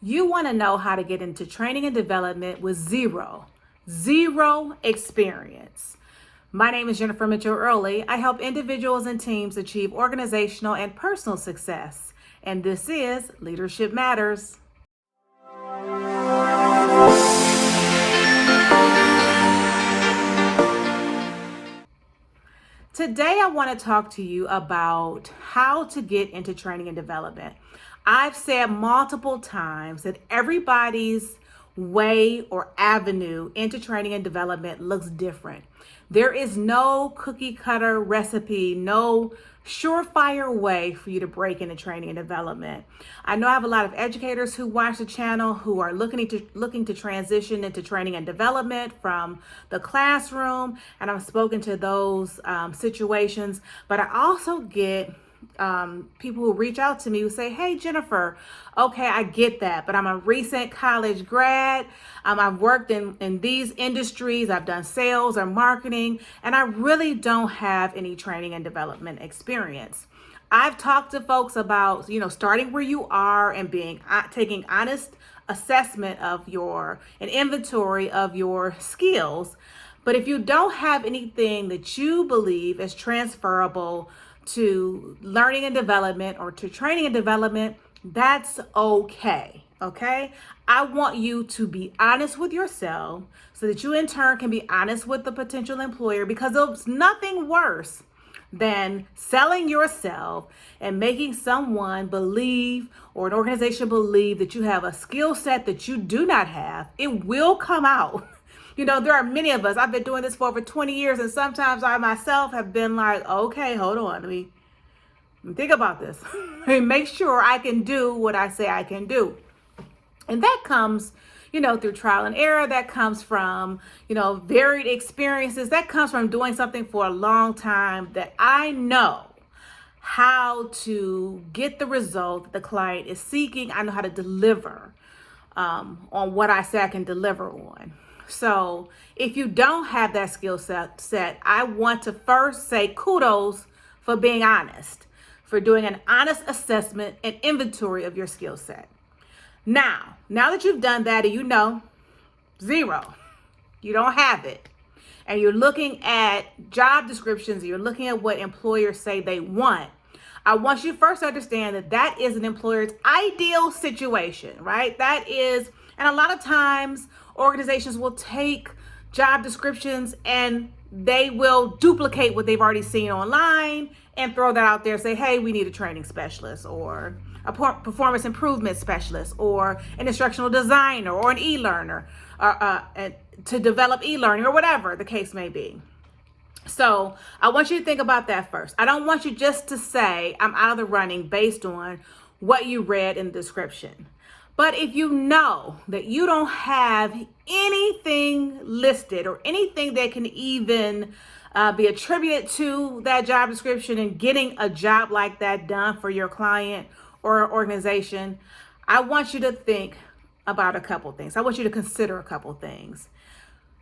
You want to know how to get into training and development with zero experience. My name is Jennifer Mitchell Early. I help individuals and teams achieve organizational and personal success. And this is Leadership Matters. Today, I want to talk to you about how to get into training and development. I've said multiple times that everybody's way or avenue into training and development looks different. There is no cookie cutter recipe, no surefire way for you to break into training and development. I know I have a lot of educators who watch the channel who are looking to transition into training and development from the classroom, and I've spoken to those situations, but I also get people who reach out to me who say, hey, Jennifer, okay, I get that, but I'm a recent college grad. I've worked in these industries. I've done sales or marketing, and I really don't have any training and development experience. I've talked to folks about, starting where you are and taking honest assessment of an inventory of your skills. But if you don't have anything that you believe is transferable to learning and development or to training and development, that's okay. Okay. I want you to be honest with yourself so that you in turn can be honest with the potential employer, because there's nothing worse than selling yourself and making someone believe or an organization believe that you have a skill set that you do not have. It will come out. There are many of us. I've been doing this for over 20 years, and sometimes I myself have been like, okay, hold on, let me think about this. Make sure I can do what I say I can do. And that comes, through trial and error. That comes from, varied experiences. That comes from doing something for a long time that I know how to get the result that the client is seeking. I know how to deliver on what I say I can deliver on. So if you don't have that skill set, I want to first say kudos for being honest, for doing an honest assessment and inventory of your skill set. Now that you've done that and zero, you don't have it, and you're looking at job descriptions, you're looking at what employers say they want, I want you first to understand that is an employer's ideal situation, right? And a lot of times organizations will take job descriptions and they will duplicate what they've already seen online and throw that out there, say, hey, we need a training specialist or a performance improvement specialist or an instructional designer or an e-learner to develop e-learning or whatever the case may be. So I want you to think about that first. I don't want you just to say I'm out of the running based on what you read in the description. But if you know that you don't have anything listed or anything that can even be attributed to that job description and getting a job like that done for your client or organization, I want you to think about a couple things. I want you to consider a couple things.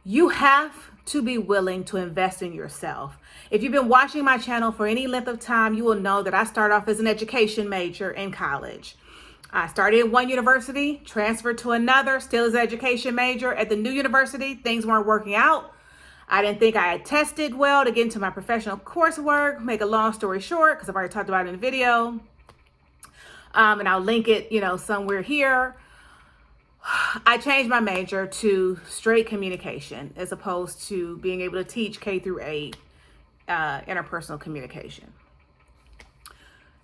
You have to be willing to invest in yourself. If you've been watching my channel for any length of time, you will know that I started off as an education major in college. I started at one university, transferred to another, still as an education major. At the new university, things weren't working out. I didn't think I had tested well to get into my professional coursework. Make a long story short, because I've already talked about it in the video, and I'll link it, somewhere here. I changed my major to straight communication as opposed to being able to teach K through 8 interpersonal communication.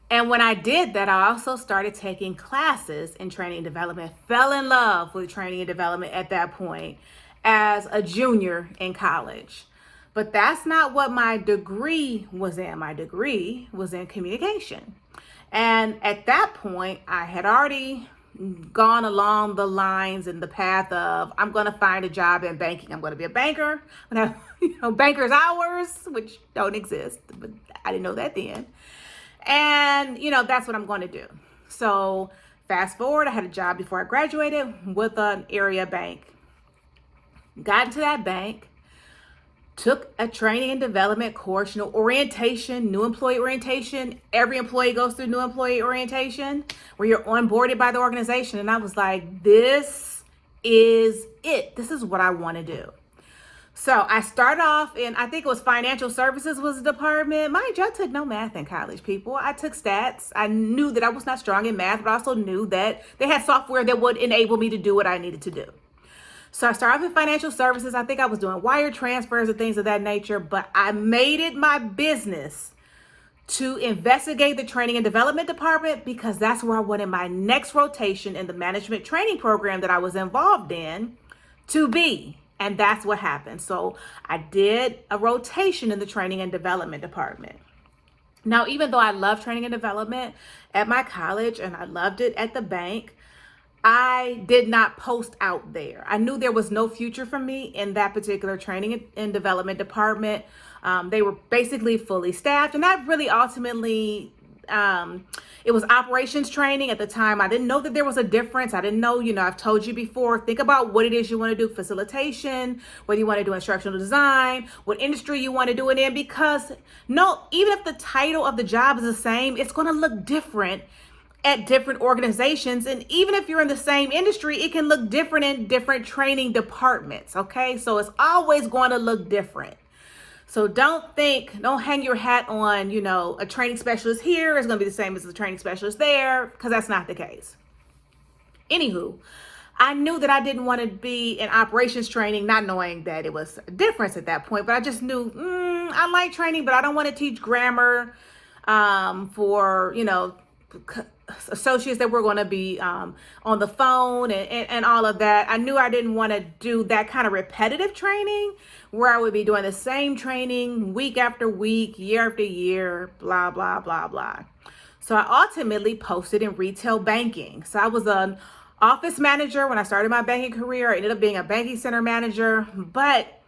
And when I did that, I also started taking classes in training and development, fell in love with training and development at that point as a junior in college. But that's not what my degree was in. My degree was in communication. And at that point, I had already gone along the lines and the path of, I'm going to find a job in banking. I'm going to be a banker. I'm going to have, banker's hours, which don't exist, but I didn't know that then. And, that's what I'm going to do. So fast forward, I had a job before I graduated with an area bank. Got into that bank, took a training and development course, orientation, new employee orientation. Every employee goes through new employee orientation where you're onboarded by the organization. And I was like, this is it. This is what I want to do. So I started off in, I think it was financial services was the department. Mind you, I took no math in college, people. I took stats. I knew that I was not strong in math, but I also knew that they had software that would enable me to do what I needed to do. So I started off in financial services. I think I was doing wire transfers and things of that nature, but I made it my business to investigate the training and development department because that's where I wanted my next rotation in the management training program that I was involved in to be. And that's what happened. So I did a rotation in the training and development department. Now, even though I love training and development at my college and I loved it at the bank, I did not post out there. I knew there was no future for me in that particular training and development department. They were basically fully staffed, and that really ultimately, it was operations training at the time. I didn't know that there was a difference. I didn't know, I've told you before, think about what it is you want to do, facilitation, whether you want to do instructional design, what industry you want to do it in, because even if the title of the job is the same, it's going to look different at different organizations. And even if you're in the same industry, it can look different in different training departments. Okay. So it's always going to look different. So don't hang your hat on, a training specialist here is going to be the same as the training specialist there, because that's not the case. Anywho, I knew that I didn't want to be in operations training, not knowing that it was a difference at that point, but I just knew, I like training, but I don't want to teach grammar, for, associates that were going to be on the phone and all of that. I knew I didn't want to do that kind of repetitive training where I would be doing the same training week after week, year after year, blah, blah, blah, blah. So I ultimately posted in retail banking. So I was an office manager when I started my banking career. I ended up being a banking center manager, but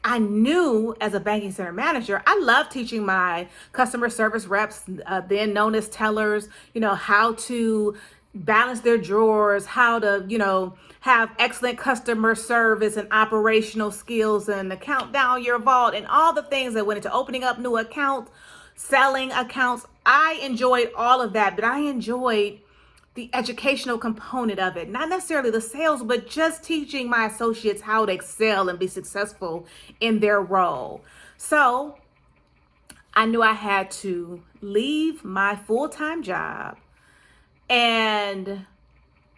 I knew as a banking center manager, I love teaching my customer service reps, then known as tellers, how to balance their drawers, how to, have excellent customer service and operational skills and to count down your vault and all the things that went into opening up new accounts, selling accounts. I enjoyed all of that, but I enjoyed the educational component of it, not necessarily the sales, but just teaching my associates how to excel and be successful in their role. So I knew I had to leave my full-time job and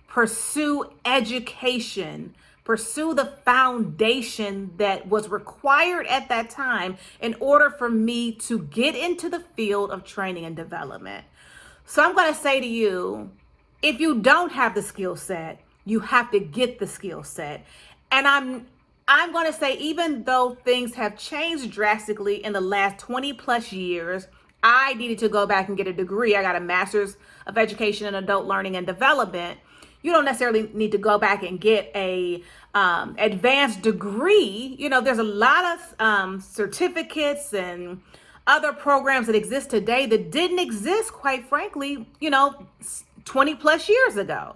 pursue education, pursue the foundation that was required at that time in order for me to get into the field of training and development. So I'm going to say to you, if you don't have the skill set, you have to get the skill set. And I'm going to say, even though things have changed drastically in the last 20 plus years, I needed to go back and get a degree. I got a master's of education in adult learning and development. You don't necessarily need to go back and get a advanced degree. There's a lot of certificates and other programs that exist today that didn't exist, quite frankly, 20 plus years ago.